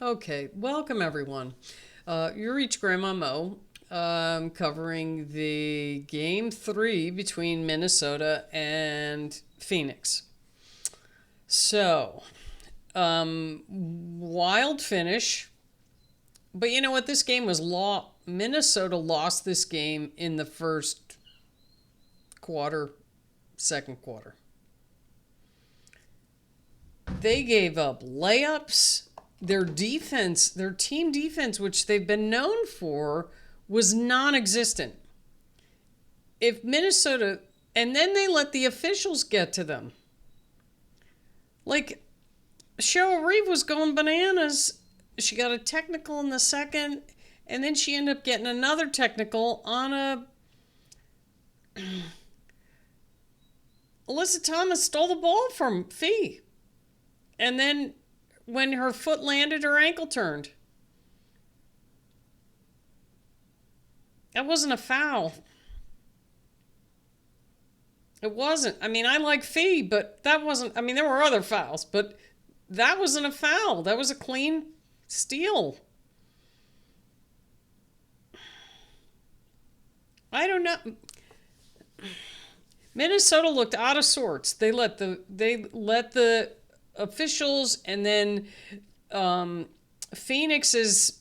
Okay, welcome everyone. You reach Grandma Mo, covering the game three between Minnesota and Phoenix. So, wild finish. But you know what? This game was Minnesota lost this game in the first quarter, second quarter. They gave up layups. Their defense, their team defense, which they've been known for, was non existent. If Minnesota, and then they let the officials get to them. Like, Cheryl Reeve was going bananas. She got a technical in the second, and then she ended up getting another technical on a. Alyssa Thomas stole the ball from Fee. And then when her foot landed, her ankle turned. That wasn't a foul. It wasn't. I mean, I like Fee, but that wasn't. I mean, there were other fouls, but that wasn't a foul. That was a clean steal. I don't know. Minnesota looked out of sorts. They let the officials, and then Phoenix is,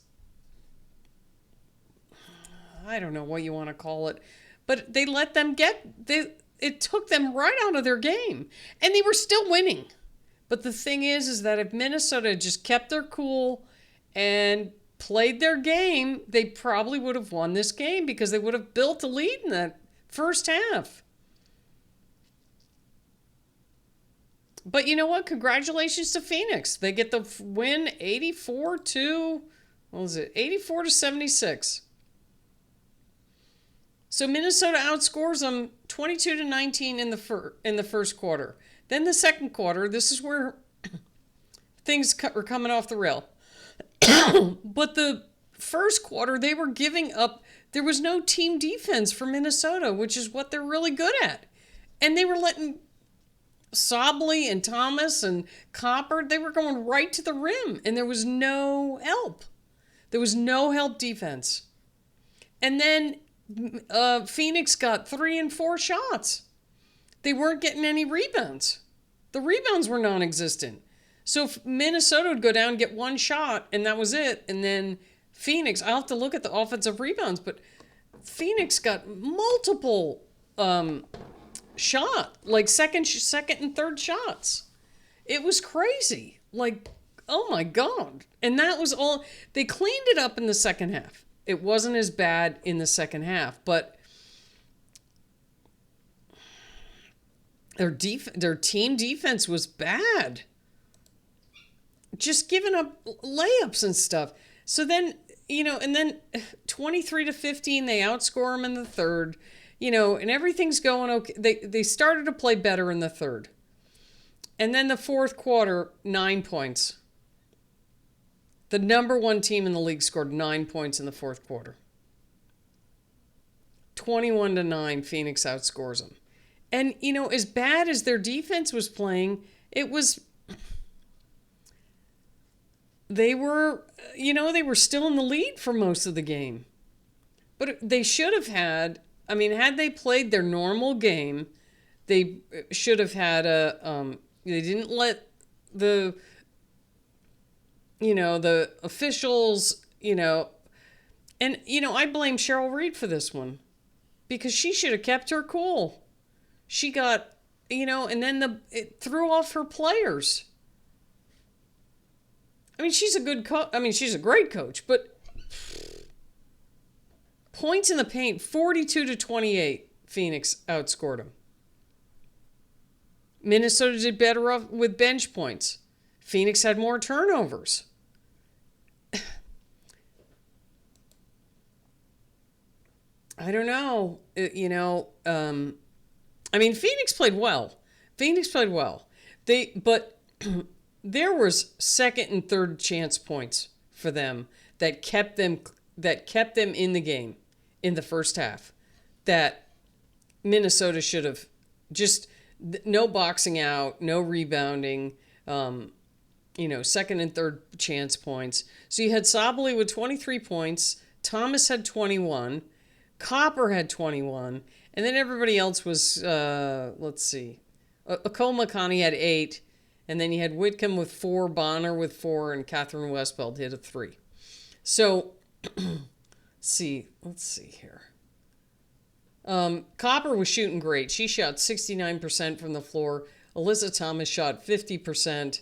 I don't know what you want to call it, but they let them it took them right out of their game, and they were still winning. But the thing is that if Minnesota just kept their cool and played their game, they probably would have won this game because they would have built a lead in that first half. But you know what? Congratulations to Phoenix. They get the win 84 to, what was it? 84 to 76. So Minnesota outscores them 22 to 19 in the first quarter. Then the second quarter, this is where things are coming off the rail. But the first quarter, they were giving up. There was no team defense for Minnesota, which is what they're really good at. And they were letting Sobley and Thomas and Copper, they were going right to the rim, and there was no help. There was no help defense. And then Phoenix got 3 and 4 shots. They weren't getting any rebounds. The rebounds were non-existent. So if Minnesota would go down and get one shot, and that was it, and then Phoenix, I'll have to look at the offensive rebounds, but Phoenix got multiple shot, like second and third shots. It was crazy. Like, oh my God. And that was all. They cleaned it up in the second half. It wasn't as bad in the second half, but their team defense was bad. Just giving up layups and stuff. So then, and then 23 to 15, they outscore them in the third. And everything's going okay. They started to play better in the third. And then the fourth quarter, 9 points. The number one team in the league scored 9 points in the fourth quarter. 21 to 9, Phoenix outscores them. And, as bad as their defense was playing, it was, they were still in the lead for most of the game. But they should have had, had they played their normal game, they should have had they didn't let the officials, and, I blame Cheryl Reed for this one because she should have kept her cool. She got, and then it threw off her players. She's a good coach. She's a great coach, but points in the paint, 42 to 28, Phoenix outscored them. Minnesota did better with bench points. Phoenix had more turnovers. I don't know. Phoenix played well. But there was second and third chance points for them that kept them in the game in the first half. That Minnesota should have just no boxing out, no rebounding. second and third chance points. So you had Sabali with 23 points, Thomas had 21, Copper had 21, and then everybody else was, let's see, Cole McConney had 8, and then you had Whitcomb with 4, Bonner with 4, and Catherine Westfeld hit a 3. So, let's see here. Copper was shooting great. She shot 69% from the floor. Alyssa Thomas shot 50%.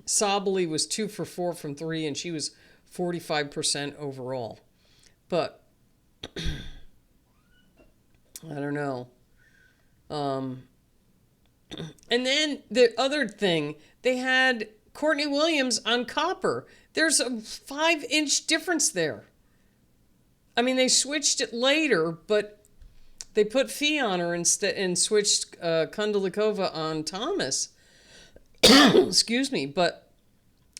Sabali was 2 for 4 from 3, and she was 45% overall. But I don't know. And then the other thing, they had Courtney Williams on Copper. There's a 5-inch difference there. I mean, they switched it later, but they put Fee on her instead and switched Kundalikova on Thomas. Excuse me, but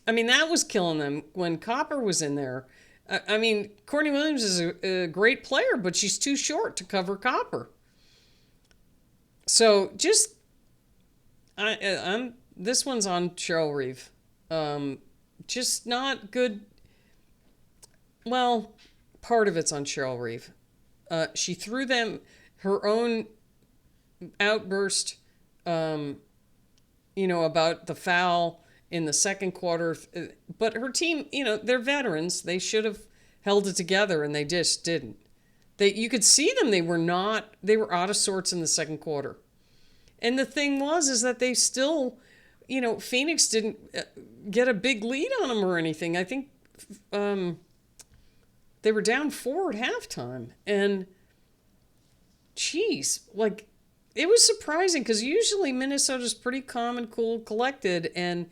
I mean, that was killing them when Copper was in there. I mean, Courtney Williams is a great player, but she's too short to cover Copper. So just, this one's on Cheryl Reeve. Just not good. Well, part of it's on Cheryl Reeve. She threw them her own outburst, about the foul in the second quarter. But her team, they're veterans. They should have held it together, and they just didn't. You could see them. They were out of sorts in the second quarter. And the thing is that they still, Phoenix didn't get a big lead on them or anything. I think they were down 4 at halftime. And, geez, it was surprising because usually Minnesota's pretty calm and cool, collected, and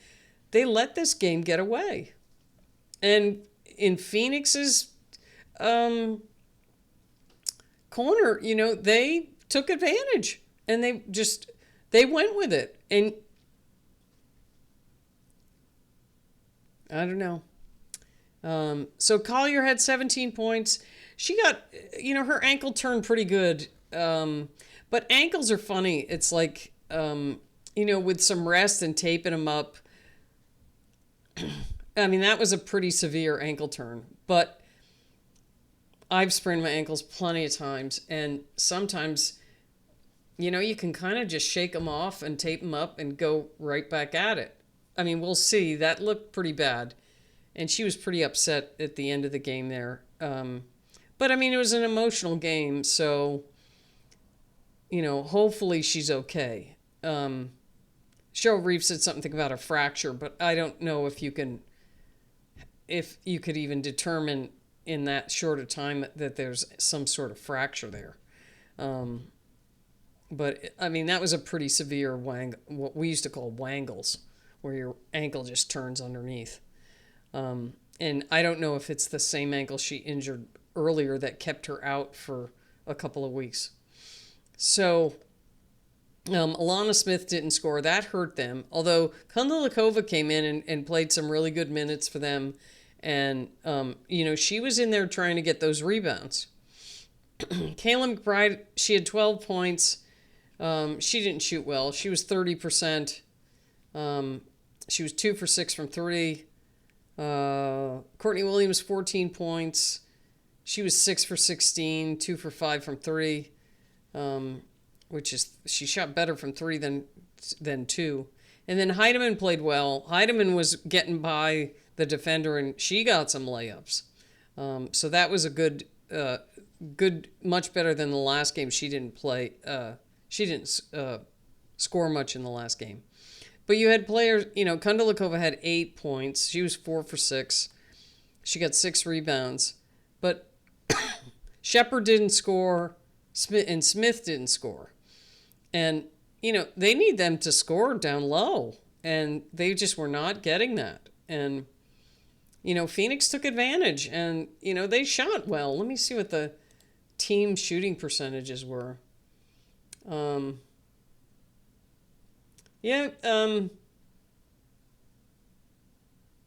they let this game get away. And in Phoenix's corner, they took advantage, and they went with it. And I don't know. So Collier had 17 points. She got, her ankle turned pretty good. But ankles are funny. It's like, with some rest and taping them up. I mean, that was a pretty severe ankle turn. But I've sprained my ankles plenty of times. And sometimes, you can kind of just shake them off and tape them up and go right back at it. I mean, we'll see. That looked pretty bad. And she was pretty upset at the end of the game there. But, I mean, it was an emotional game, so, hopefully she's okay. Cheryl Reeve said something about a fracture, but I don't know if you could even determine in that short a time that there's some sort of fracture there. But, I mean, that was a pretty severe what we used to call wangles, where your ankle just turns underneath. And I don't know if it's the same ankle she injured earlier that kept her out for a couple of weeks. So, Alana Smith didn't score. That hurt them. Although Kundalikova came in and played some really good minutes for them. And, she was in there trying to get those rebounds. Kayla McBride, she had 12 points. She didn't shoot well. She was 30%. She was 2 for 6 from 3. Courtney Williams, 14 points. She was 6 for 16, 2 for 5 from 3, which is, she shot better from 3 than 2. And then Heidemann played well. Heidemann was getting by the defender, and she got some layups. So that was a good, much better than the last game. She didn't play. She didn't score much in the last game. But you had players, Kundalikova had 8 points. She was 4 for 6. She got 6 rebounds. But Shepard didn't score, and Smith didn't score. And, they need them to score down low. And they just were not getting that. And, Phoenix took advantage. And, they shot well. Let me see what the team shooting percentages were.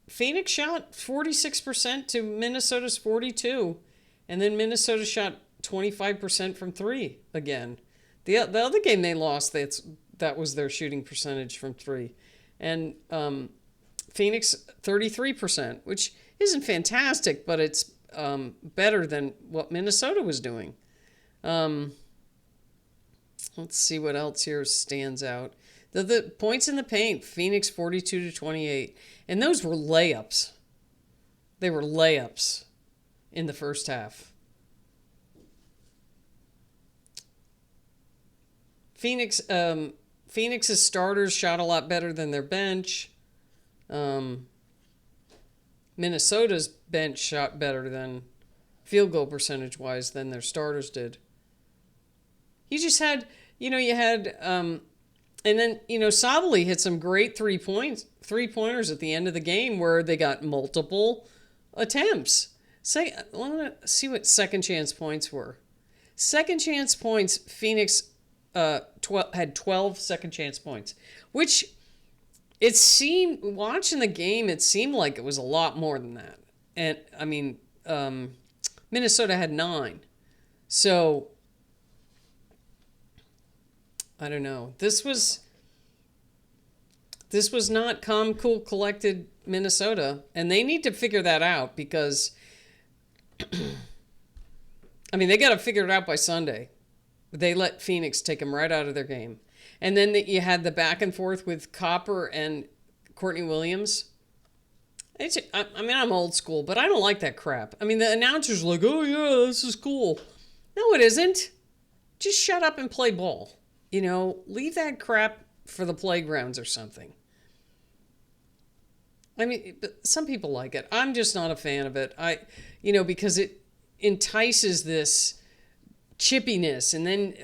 Phoenix shot 46% to Minnesota's 42%, and then Minnesota shot 25% from 3 again. The other game they lost, that was their shooting percentage from 3. And Phoenix 33%, which isn't fantastic, but it's better than what Minnesota was doing. Let's see what else here stands out. The points in the paint, Phoenix 42-28. And those were layups. They were layups in the first half. Phoenix's starters shot a lot better than their bench. Minnesota's bench shot better than field goal percentage wise than their starters did. You just had, you had, and then, Sabally hit some great 3-pointers at the end of the game where they got multiple attempts. I want to see what second chance points were. Second chance points, Phoenix had 12 second chance points, which it seemed, watching the game, it seemed like it was a lot more than that. And, I mean, Minnesota had 9. So, I don't know. This was not calm, cool, collected Minnesota, and they need to figure that out because, I mean, they got to figure it out by Sunday. They let Phoenix take them right out of their game. And then you had the back and forth with Copper and Courtney Williams. I mean, I'm old school, but I don't like that crap. I mean, the announcer's like, oh, yeah, this is cool. No, it isn't. Just shut up and play ball. Leave that crap for the playgrounds or something. I mean, but some people like it. I'm just not a fan of it. Because it entices this chippiness, and then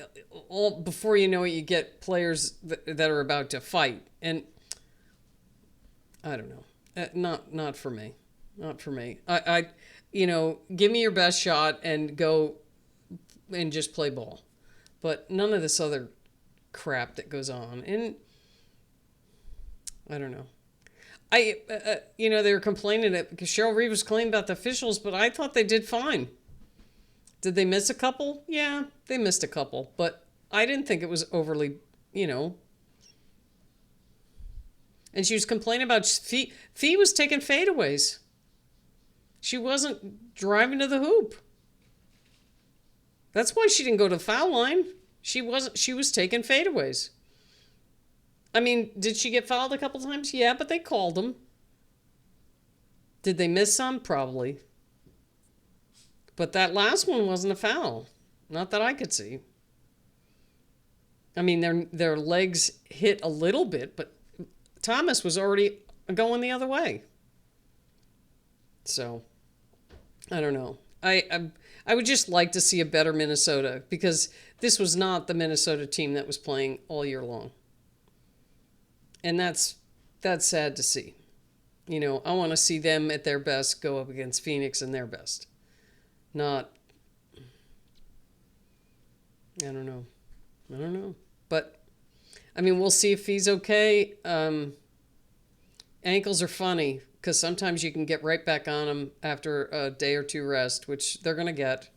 before you know it, you get players that are about to fight, and I don't know, not for me, not for me. Give me your best shot and go and just play ball, but none of this other crap that goes on. And I don't know. They were complaining because Cheryl Reeve was complaining about the officials, but I thought they did fine. Did they miss a couple? Yeah, they missed a couple, but I didn't think it was overly, And she was complaining about Fee. Fee was taking fadeaways. She wasn't driving to the hoop. That's why she didn't go to the foul line. She was taking fadeaways. I mean, did she get fouled a couple times? Yeah, but they called them. Did they miss some? Probably. But that last one wasn't a foul. Not that I could see. I mean, their legs hit a little bit, but Thomas was already going the other way. So, I don't know. I would just like to see a better Minnesota because this was not the Minnesota team that was playing all year long. And that's sad to see. I want to see them at their best go up against Phoenix in their best. Not, I don't know. But, I mean, we'll see if he's okay. Ankles are funny because sometimes you can get right back on them after a day or two rest, which they're going to get.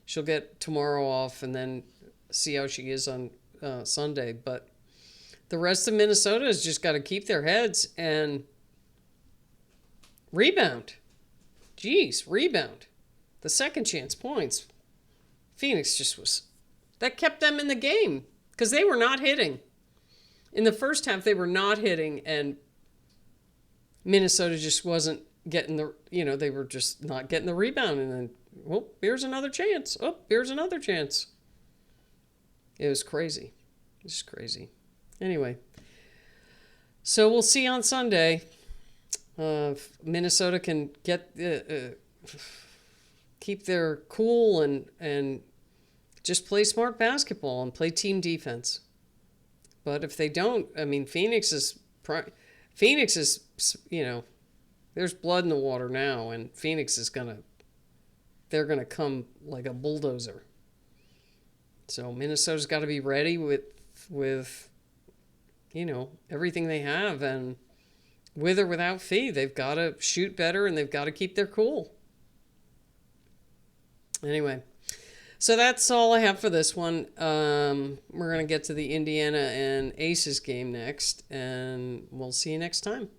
She'll get tomorrow off and then see how she is on Sunday. But the rest of Minnesota has just got to keep their heads and rebound. Rebound. The second chance points. Phoenix that kept them in the game because they were not hitting. In the first half, they were not hitting, and Minnesota just wasn't getting they were just not getting the rebound. And then, here's another chance. Here's another chance. It was crazy. It's crazy. Anyway, so we'll see on Sunday. If Minnesota can keep their cool and just play smart basketball and play team defense. But if they don't, I mean, Phoenix is, there's blood in the water now, and Phoenix is they're going to come like a bulldozer. So Minnesota's got to be ready with everything they have, and with or without Fee, they've got to shoot better and they've got to keep their cool. Anyway, So that's all I have for this one. We're going to get to the Indiana and Aces game next, and we'll see you next time.